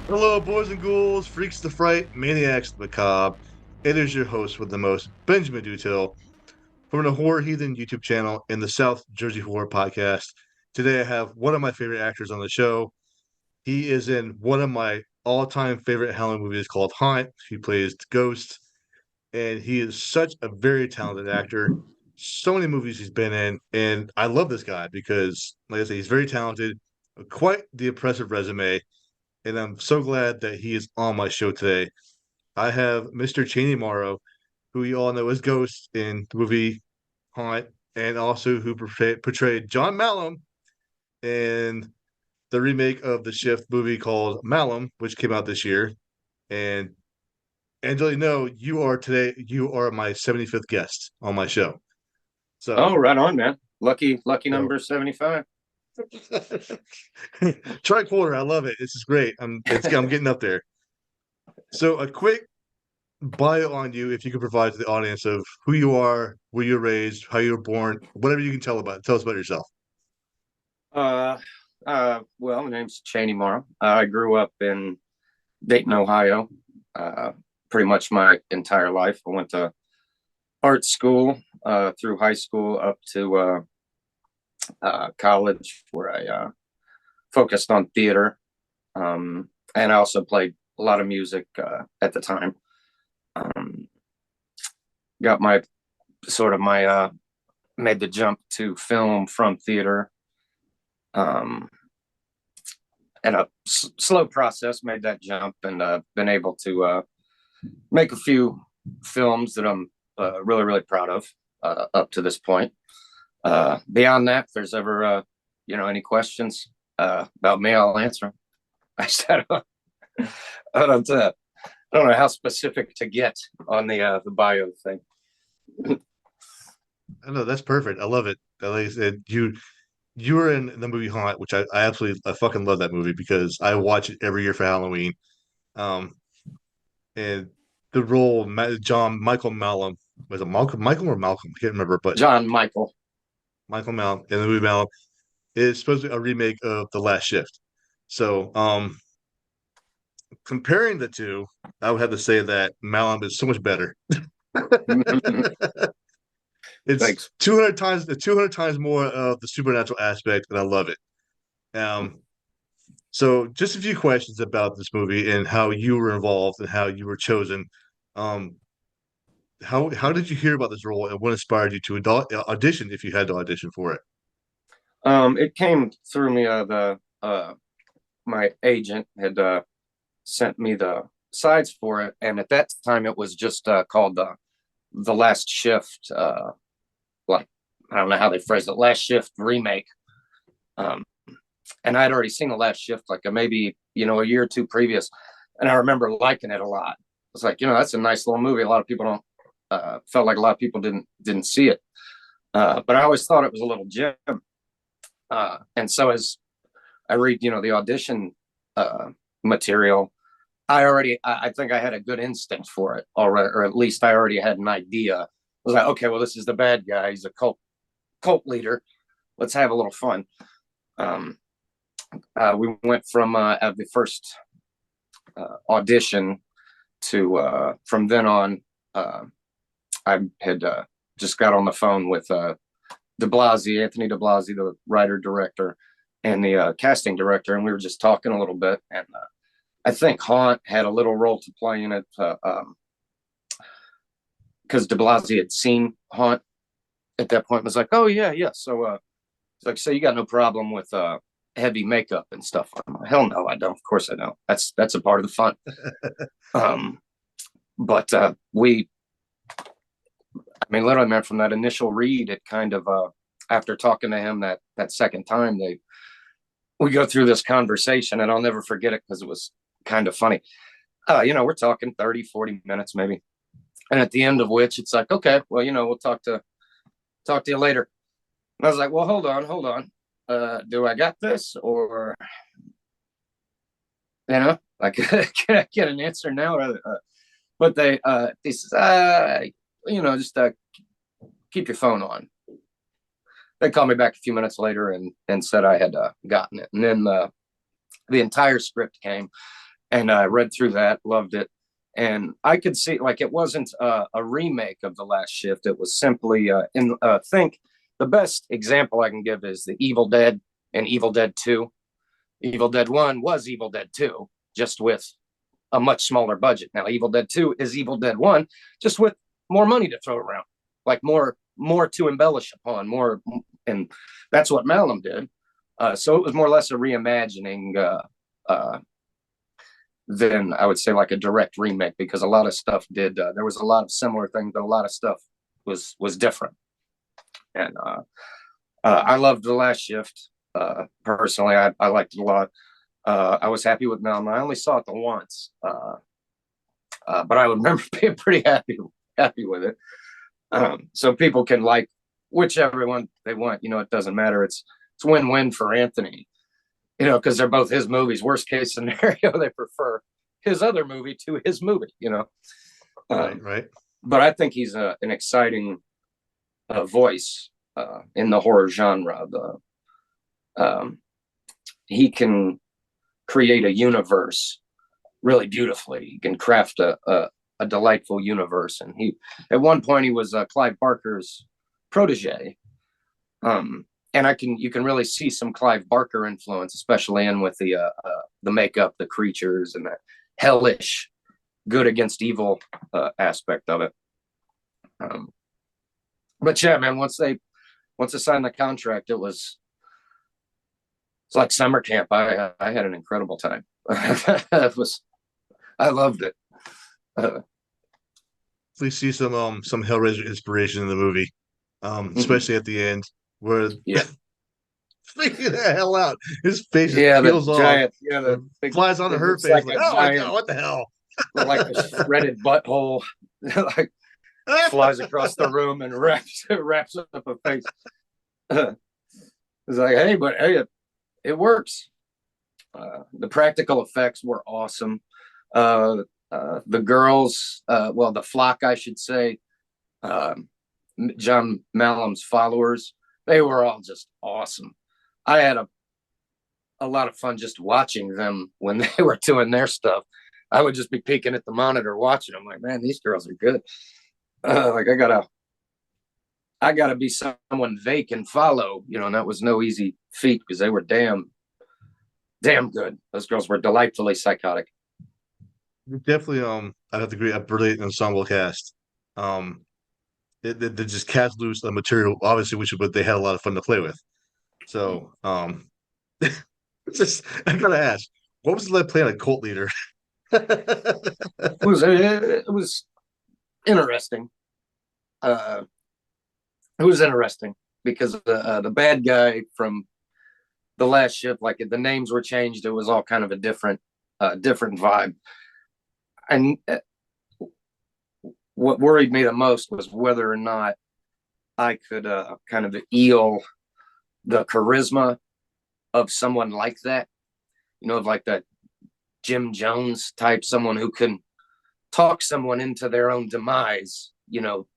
Hello, boys and ghouls, freaks the fright, maniacs the macabre. It is your host with the most, Benjamin Dutil, from the Horror Heathen YouTube channel and the South Jersey Horror Podcast. Today, I have one of my favorite actors on the show. He is in one of my all-time favorite Halloween movies called Haunt. He plays Ghost, and he is such a very talented actor. So many movies he's been in, and I love this guy because, like I say, he's very talented, quite the impressive resume, and I'm so glad that he is on my show today. I have Mr. Chaney Morrow, who you all know as Ghost in the movie Haunt, and also who portrayed John Malum in the remake of the Shift movie called Malum, which came out this year. And Angela, no, you are my 75th guest on my show. Oh, So, right on, man. Lucky so number 75. Tricorder, I love it. This is great. I'm getting up there. So a quick bio on you, if you could provide to the audience of who you are, where you're raised, how you were born, whatever you can tell us about yourself. Uh, well, my name's Chaney Morrow. I grew up in Dayton, Ohio, uh, pretty much my entire life. I went to art school through high school up to college, where I focused on theater. And I also played a lot of music at the time. Um, got my sort of my made the jump to film from theater. Um, and a slow process made that jump and been able to make a few films that I'm really proud of up to this point. Beyond that, if there's ever any questions about me, I'll answer them. I said, I don't know how specific to get on the bio thing. I know that's perfect. I love it. Like I said, you were in the movie Haunt, which I absolutely I fucking love that movie because I watch it every year for Halloween. Um, and the role John Michael Malum, was it Michael or Malcolm? I can't remember, but John Michael. Michael Malum in the movie Malum is supposed to be a remake of The Last Shift. So, comparing the two, I would have to say that Malum is so much better. It's Thanks. 200 times more of the supernatural aspect, and I love it. Um, so just a few questions about this movie and how you were involved and how you were chosen. Um, how did you hear about this role and what inspired you to audition if you had to audition for it? It came through me. The My agent had sent me the sides for it, and at that time it was just called the Last Shift. Like, I don't know how they phrased it, Last Shift remake. Um, and I'd already seen the Last Shift like maybe a year or two previous, and I remember liking it a lot. It's like, that's a nice little movie. A lot of people don't felt like a lot of people didn't see it, but I always thought it was a little gem. And so as I read, the audition material, I think I had a good instinct for it already, or at least I already had an idea. I was like, okay, well, this is the bad guy. He's a cult leader. Let's have a little fun. Um, we went from the first audition to from then on. I had just got on the phone with Anthony De Blasi, the writer director, and the casting director, and we were just talking a little bit. And I think Haunt had a little role to play in it because De Blasi had seen Haunt at that point. And was like, oh yeah. So it's like, so you got no problem with heavy makeup and stuff? I'm like, hell no, I don't. Of course I don't. That's a part of the fun. Um, but I mean, literally, man, from that initial read, it kind of after talking to him that second time, we go through this conversation, and I'll never forget it because it was kind of funny. We're talking 30, 40 minutes maybe. And at the end of which it's like, okay, well, we'll talk to you later. And I was like, well, hold on. Do I got this? Or, like, can I get an answer now? But they says, just keep your phone on. They called me back a few minutes later and said I had gotten it. And then the entire script came, and I read through that, loved it. And I could see, like, it wasn't a remake of The Last Shift. It was simply think the best example I can give is the Evil Dead and Evil Dead 2. Evil Dead 1 was Evil Dead 2, just with a much smaller budget. Now, Evil Dead 2 is Evil Dead 1, just with more money to throw around, like more to embellish upon, more. And that's what Malum did. So it was more or less a reimagining than I would say like a direct remake, because a lot of stuff there was a lot of similar things, but a lot of stuff was different. And I loved The Last Shift. Personally, I liked it a lot. I was happy with Malum. I only saw it the once, but I remember being pretty happy with it. So people can like whichever one they want. It doesn't matter. It's win-win for Anthony. Because they're both his movies. Worst case scenario, they prefer his other movie to his movie. Right. But I think he's an exciting voice in the horror genre. He can create a universe really beautifully. He can craft a delightful universe. And at one point, he was Clive Barker's protege. And you can really see some Clive Barker influence, especially in with the makeup, the creatures, and that hellish good against evil aspect of it. But yeah, man, once they signed the contract, it's like summer camp. I had an incredible time. I loved it. We see some Hellraiser inspiration in the movie, especially at the end. Where freaking the hell out, his face just peels off. Giant, the big, flies onto her face like, oh my god, what the hell? Like a shredded butthole, like flies across the room and wraps up a face. It's like, hey, it works. The practical effects were awesome. The girls, the flock, I should say, John Malum's followers, they were all just awesome. I had a lot of fun just watching them when they were doing their stuff. I would just be peeking at the monitor watching them, like, man, these girls are good. Like I gotta be someone they can follow, and that was no easy feat because they were damn good. Those girls were delightfully psychotic. Definitely, I have to agree, a brilliant ensemble cast. They just cast loose the material, obviously, but they had a lot of fun to play with. So, just I gotta ask, what was it like playing a cult leader? It was interesting. It was interesting because the bad guy from The Last Shift, like the names were changed. It was all kind of a different vibe. And what worried me the most was whether or not I could kind of eel the charisma of someone like that, like that Jim Jones type, someone who can talk someone into their own demise,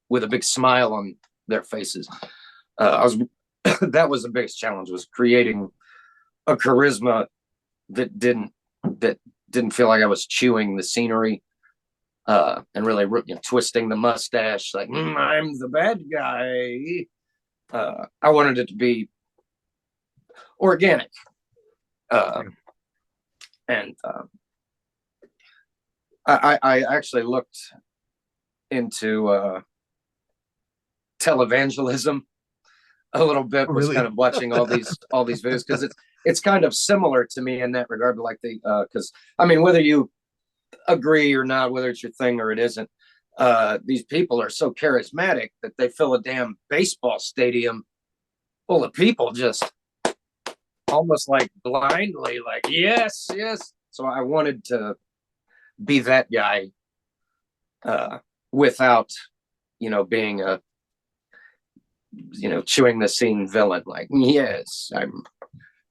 with a big smile on their faces. That was the biggest challenge, was creating a charisma that didn't feel like I was chewing the scenery, and really twisting the mustache, like, I'm the bad guy. I wanted it to be organic. And I actually looked into televangelism a little bit. Was kind of watching all these videos because it's kind of similar to me in that regard. But like because I mean, whether you agree or not, whether it's your thing or it isn't, these people are so charismatic that they fill a damn baseball stadium full of people just almost like blindly, like, yes. So I wanted to be that guy, without, being a, chewing the scene villain, like, yes,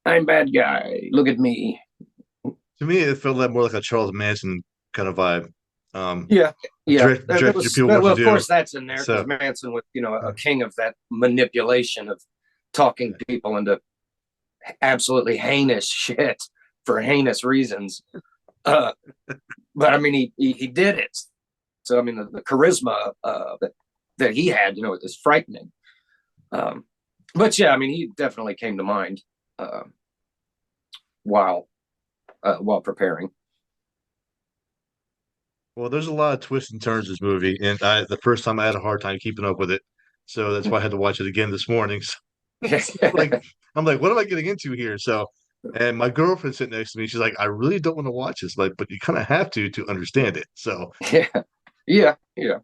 I'm bad guy. Look at me. To me, it felt more like a Charles Manson kind of vibe. Yeah. Of course, that's in there because Manson was, a king of that manipulation of talking people into absolutely heinous shit for heinous reasons. Uh, but I mean, he did it. So I mean, the charisma that he had, is frightening. Um, but yeah, I mean, he definitely came to mind uh, while while preparing. Well, there's a lot of twists and turns in this movie, and the first time I had a hard time keeping up with it, so that's why I had to watch it again this morning. So, like, I'm like, what am I getting into here? So, and my girlfriend sitting next to me, she's like, I really don't want to watch this, like, but you kind of have to understand it. So, Yeah, yeah, yeah.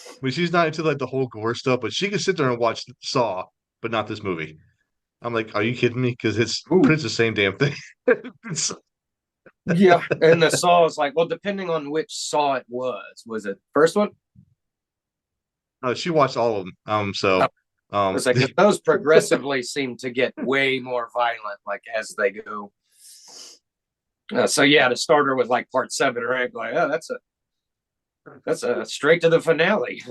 I mean, she's not into like the whole gore stuff, but she can sit there and watch Saw, but not this movie. I'm like, are you kidding me? Because it's Ooh, pretty much the same damn thing. It's- yeah. And the saw is like, well, depending on which saw it was it first one? she watched all of them. I So, was like, those progressively seem to get way more violent, like as they go. So yeah, to start her with like part 7 or 8, like, oh, that's a straight to the finale.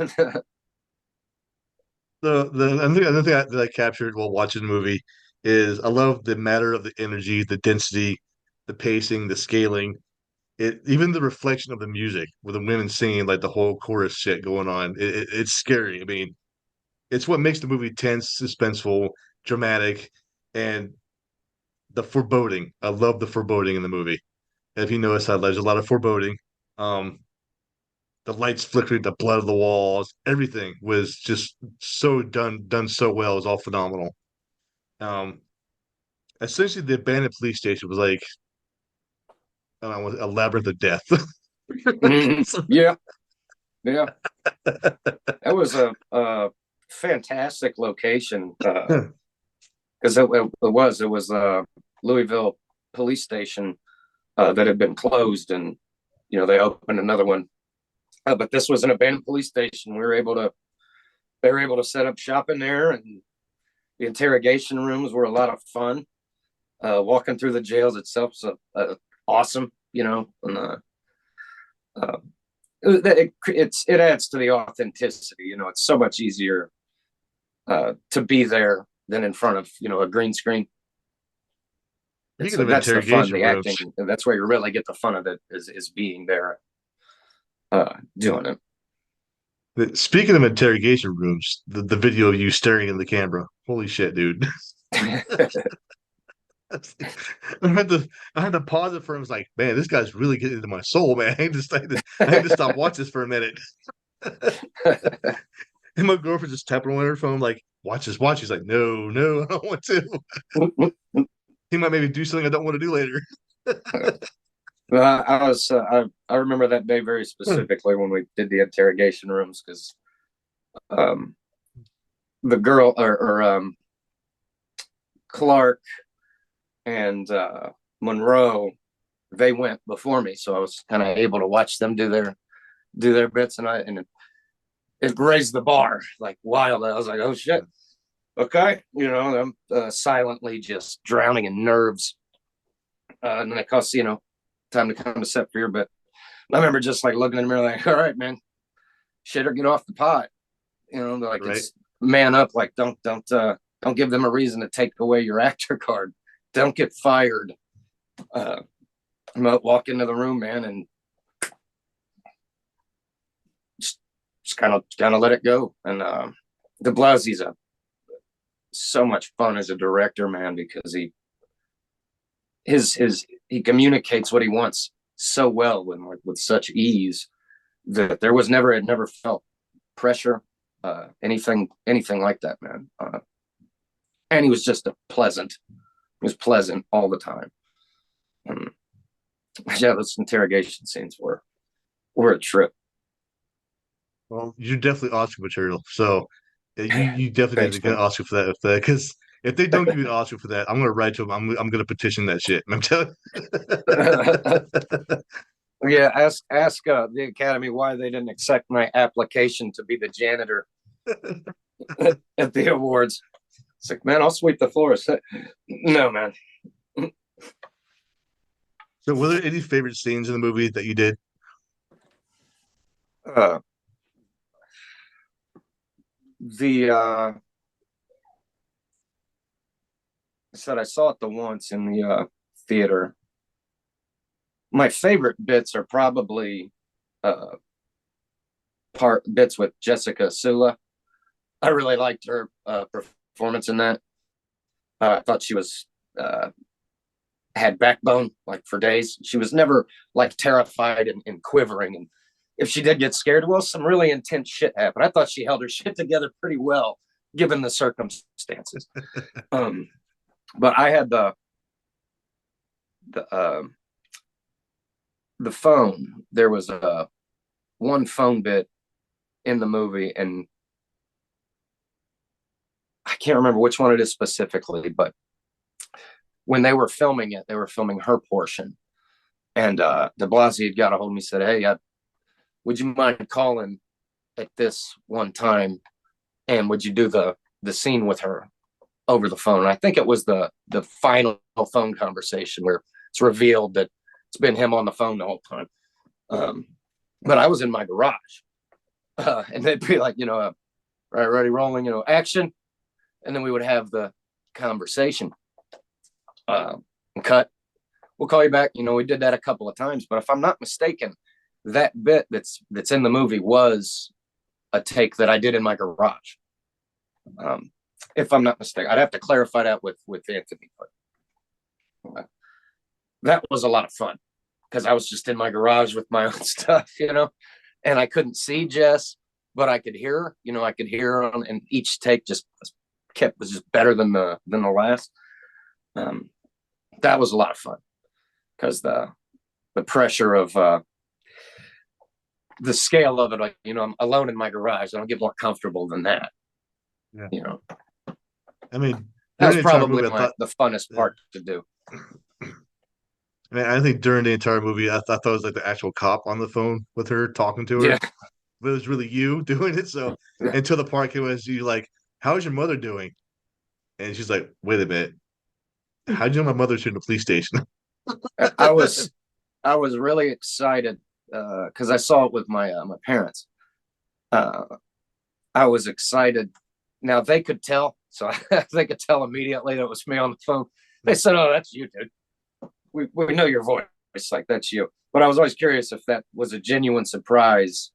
the another thing that I captured while watching the movie is I love the matter of the energy, the density, the pacing, the scaling. It even the reflection of the music with the women singing like the whole chorus shit going on. It's scary. I mean, it's what makes the movie tense, suspenseful, dramatic, and the foreboding. I love the foreboding in the movie. If you notice that there's a lot of foreboding. Um, the lights flickering, the blood of the walls, everything was just so done so well. It was all phenomenal. Um, Essentially, the abandoned police station was like I don't know, a labyrinth of death. Yeah, yeah. That was a fantastic location because it was Louisville police station that had been closed, and they opened another one. But this was an abandoned police station. They were able to set up shop in there, and the interrogation rooms were a lot of fun. Walking through the jails itself is awesome, and uh, it adds to the authenticity. It's so much easier to be there than in front of a green screen. Speaking of That's the fun, interrogation the acting. rooms, That's where you really get the fun of it is being there, doing it. speaking of interrogation rooms, the video of you staring in the camera. Holy shit, dude. I had to pause it for him. I was like, man, this guy's really getting into my soul, man. I had to stop watching this for a minute. And my girlfriend just tapping on her phone, like, watch this, watch. She's like, no, no, I don't want to. He might maybe do something I don't want to do later. I remember that day very specifically when we did the interrogation rooms because um, the girl or Clark and Monroe, they went before me, so I was kind of able to watch them do their bits, and it raised the bar like wild. I was like, oh shit, okay, I'm silently just drowning in nerves, and then it costs time to come to set fear. But I remember just like looking in the mirror, like, all right, man, shit or get off the pot. Like Right. it's man up. Like don't give them a reason to take away your actor card. Don't get fired. Uh, Walk into the room, man, and just kind of let it go. And De Blasio's so much fun as a director, man, because he communicates what he wants so well with such ease that it never felt pressure, anything like that, man. And he was just he was pleasant all the time. And yeah, those interrogation scenes were a trip. Well, you're definitely Oscar material. So you definitely need to Thanks, get an man. Oscar for that. Because if they don't give you an Oscar for that, I'm gonna write to them. I'm gonna petition that shit. I'm telling. Yeah, ask the Academy why they didn't accept my application to be the janitor at the awards. It's like, man, I'll sweep the floors. No, man. So, were there any favorite scenes in the movie that you did? Uh, the I said I saw it the once in the theater, My favorite bits are probably uh, part bits with Jessica Sula. I really liked her performance in that. I thought she was uh, had backbone like for days. She was never like terrified and quivering. And if she did get scared, well, some really intense shit happened. I thought she held her shit together pretty well given the circumstances. um, but I had the the phone. There was a one phone bit in the movie, and I can't remember which one it is specifically, but when they were filming it, they were filming her portion. And de Blasi had got a hold of me and said, "Hey, would you mind calling at this one time, and would you do the scene with her over the phone?" And I think it was the final phone conversation where it's revealed that it's been him on the phone the whole time. But I was in my garage, and they'd be like, right, ready, rolling, action, and then we would have the conversation. Cut. We'll call you back. We did that a couple of times, but if I'm not mistaken, that bit that's in the movie was a take that I did in my garage. If I'm not mistaken, I'd have to clarify that with Anthony, but that was a lot of fun because I was just in my garage with my own stuff, and I couldn't see Jess, but I could hear her. I could hear her, and each take was just better than the last. That was a lot of fun because the pressure of the scale of it, like, I'm alone in my garage. I don't get more comfortable than that. Yeah. I mean, that was probably the funnest part to do. I mean, I think during the entire movie, I thought it was like the actual cop on the phone with her talking to her. Yeah. But it was really you doing it. So until the part came was you like, "How's your mother doing?" And she's like, "Wait a minute, how'd you know my mother's in the police station?" I was really excited because I saw it with my parents. I was excited. Now they could tell, so they could tell immediately that it was me on the phone. They said, "Oh, that's you, dude. We know your voice. Like, that's you." But I was always curious if that was a genuine surprise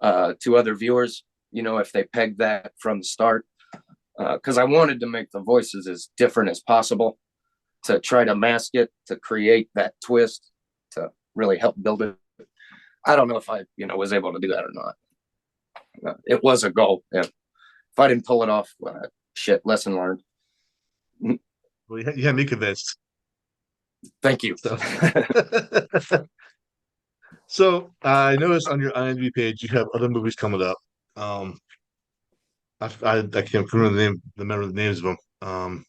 to other viewers. If they pegged that from the start, because I wanted to make the voices as different as possible to try to mask it, to create that twist, to really help build it. I don't know if I, was able to do that or not. It was a goal. Yeah. If I didn't pull it off, shit, lesson learned. Well, you had me convinced. Thank you. So I noticed on your IMDb page you have other movies coming up. I can't remember the names of them.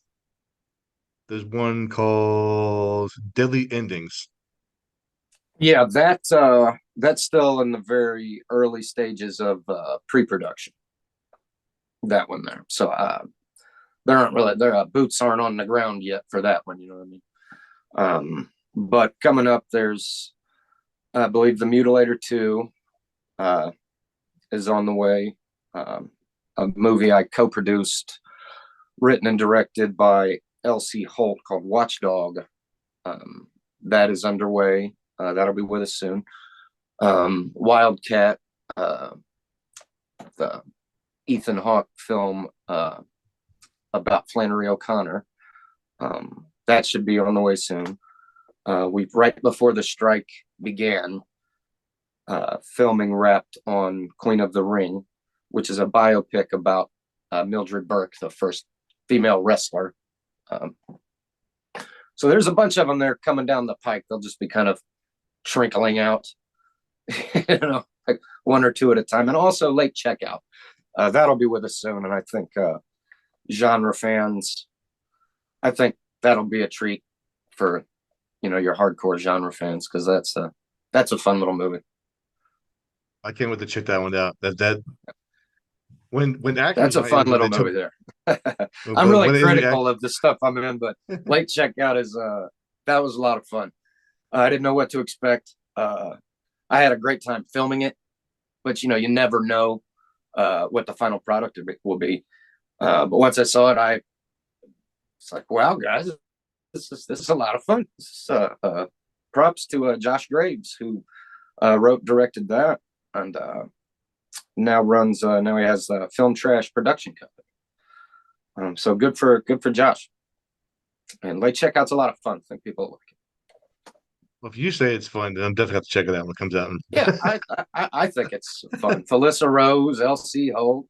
There's one called Deadly Endings. Yeah, that's still in the very early stages of pre-production. That one there. So there aren't really their boots aren't on the ground yet for that one. You know what I mean? But coming up, there's I believe The Mutilator 2 is on the way. A movie I co-produced, written and directed by L.C. Holt, called Watchdog. That is underway. That'll be with us soon. Wildcat, the Ethan Hawke film about Flannery O'Connor. That should be on the way soon. We right before the strike began, filming wrapped on Queen of the Ring, which is a biopic about Mildred Burke, the first female wrestler. So there's a bunch of them there coming down the pike. They'll just be kind of trickling out, like one or two at a time. And also Late Checkout. That'll be with us soon. And I think genre fans, I think that'll be a treat for, your hardcore genre fans, because that's a fun little movie. I can't wait to check that one out. When actors, that's a fun little movie there. I'm really critical of the stuff I'm in, but Late Checkout is that was a lot of fun. I didn't know what to expect. I had a great time filming it, but you never know what the final product will be. But once I saw it, it's like, wow, guys, this is a lot of fun. This is props to Josh Graves, who wrote, directed that, and now he has a Film Trash production company. So good for Josh. And Late Checkout's a lot of fun. I think people like it. Well, if you say it's fun, then I'm definitely have to check it out when it comes out. Yeah, I think it's fun. Felissa Rose, Elsie Holt.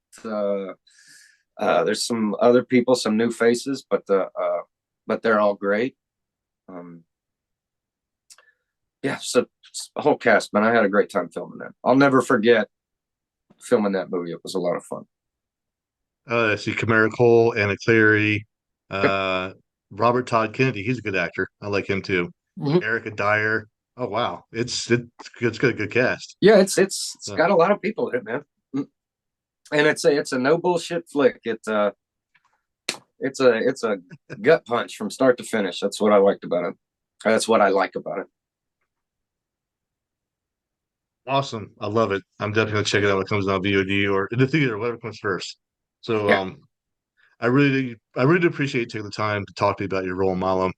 There's some other people, some new faces, but they're all great. Yeah, so the whole cast, man. I had a great time filming that. I'll never forget filming that movie. It was a lot of fun. I see Kamara Cole, Anna Clary, Robert Todd Kennedy. He's a good actor. I like him too. Mm-hmm. Erica Dyer. Oh wow, it's got a good cast. Yeah, it's got a lot of people in it, man. And it's a no bullshit flick. It's a gut punch from start to finish. That's what I liked about it. That's what I like about it. Awesome. I love it. I'm definitely gonna check it out when it comes out on VOD or in the theater, whatever comes first. So Yeah. I really do appreciate you taking the time to talk to me about your role in Malum.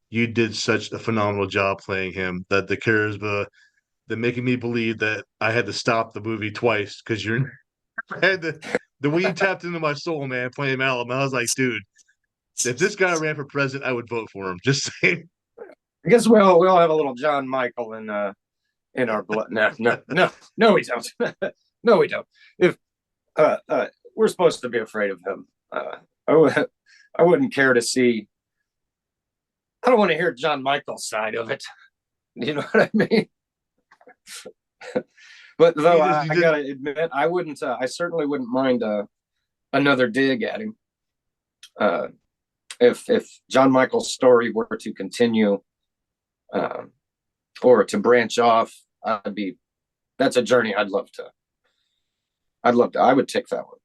You did such a phenomenal job playing him. That the charisma, that making me believe that I had to stop the movie twice because you're I had the way you tapped into my soul, man, playing Malum. I was like, dude, if this guy ran for president, I would vote for him. Just saying. I guess we all have a little John Michael in our blood. No, we don't. No, we don't. If we're supposed to be afraid of him, I wouldn't care to see. I don't want to hear John Michael's side of it. You know what I mean? But though I gotta admit, I wouldn't. I certainly wouldn't mind another dig at him. If John Michael's story were to continue, or to branch off, that's a journey I'd love to. I would take that one.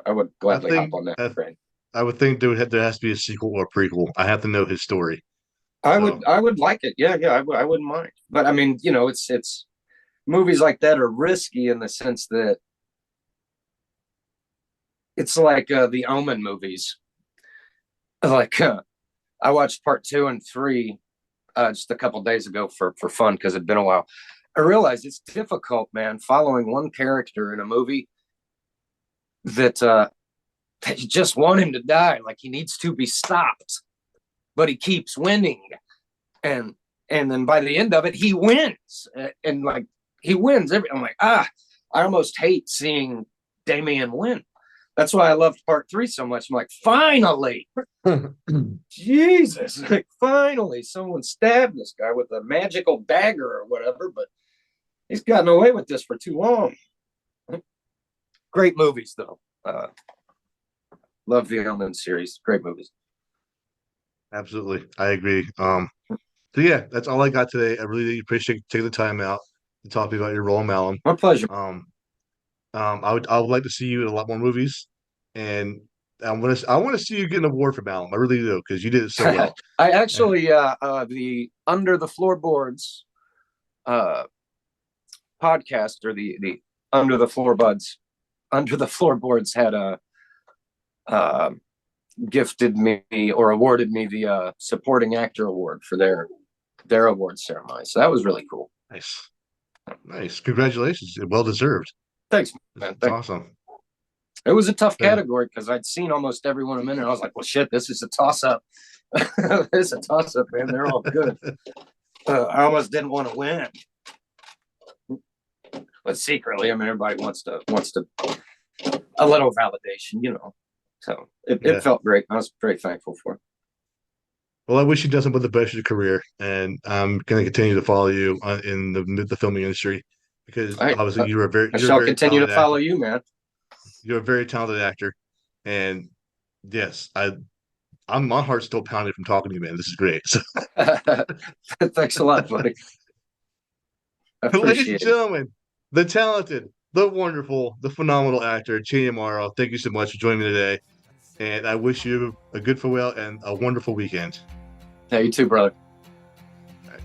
I would gladly hop on that train. I would think there has to be a sequel or a prequel. I have to know his story. I would like it. Yeah, I wouldn't mind. But I mean, it's movies like that are risky in the sense that it's like the Omen movies. Like I watched part 2 and 3 just a couple days ago for fun because it'd been a while. I realized it's difficult, man, following one character in a movie that you just want him to die, like he needs to be stopped, but he keeps winning, and then by the end of it, he wins, and like he wins every. I'm like, I almost hate seeing Damien win. That's why I loved part 3 so much. I'm like, finally, Jesus, like finally, someone stabbed this guy with a magical dagger or whatever, but he's gotten away with this for too long. Great movies, though. Love the Omen series. Great movies. Absolutely, I agree. So yeah, that's all I got today. I really appreciate taking the time out to talk to me about your role in Malum. My pleasure. I would like to see you in a lot more movies, and I want to see you get an award for Malum. I really do because you did it so well. I actually the Under the Floorboards podcast, or the Under the Floorboards had gifted me or awarded me the supporting actor award for their award ceremony. So that was really cool. Nice. Congratulations. Well deserved. Thanks, man. That's awesome. It was a tough category because I'd seen almost every one of them in, and I was like, well, shit, this is a toss-up. This is a toss-up, man. They're all good. I almost didn't want to win. But secretly, I mean, everybody wants to a little validation, So it felt great. I was very thankful for it. Well, I wish you nothing but the best of your career, and I'm going to continue to follow you in the filming industry because obviously I shall continue to follow you, man. You're a very talented actor, and yes, my heart's still pounding from talking to you, man. This is great. So. Thanks a lot, buddy. Ladies and gentlemen, the talented, the wonderful, the phenomenal actor, Chaney Morrow, thank you so much for joining me today. And I wish you a good farewell and a wonderful weekend. Yeah, you too, brother. All right.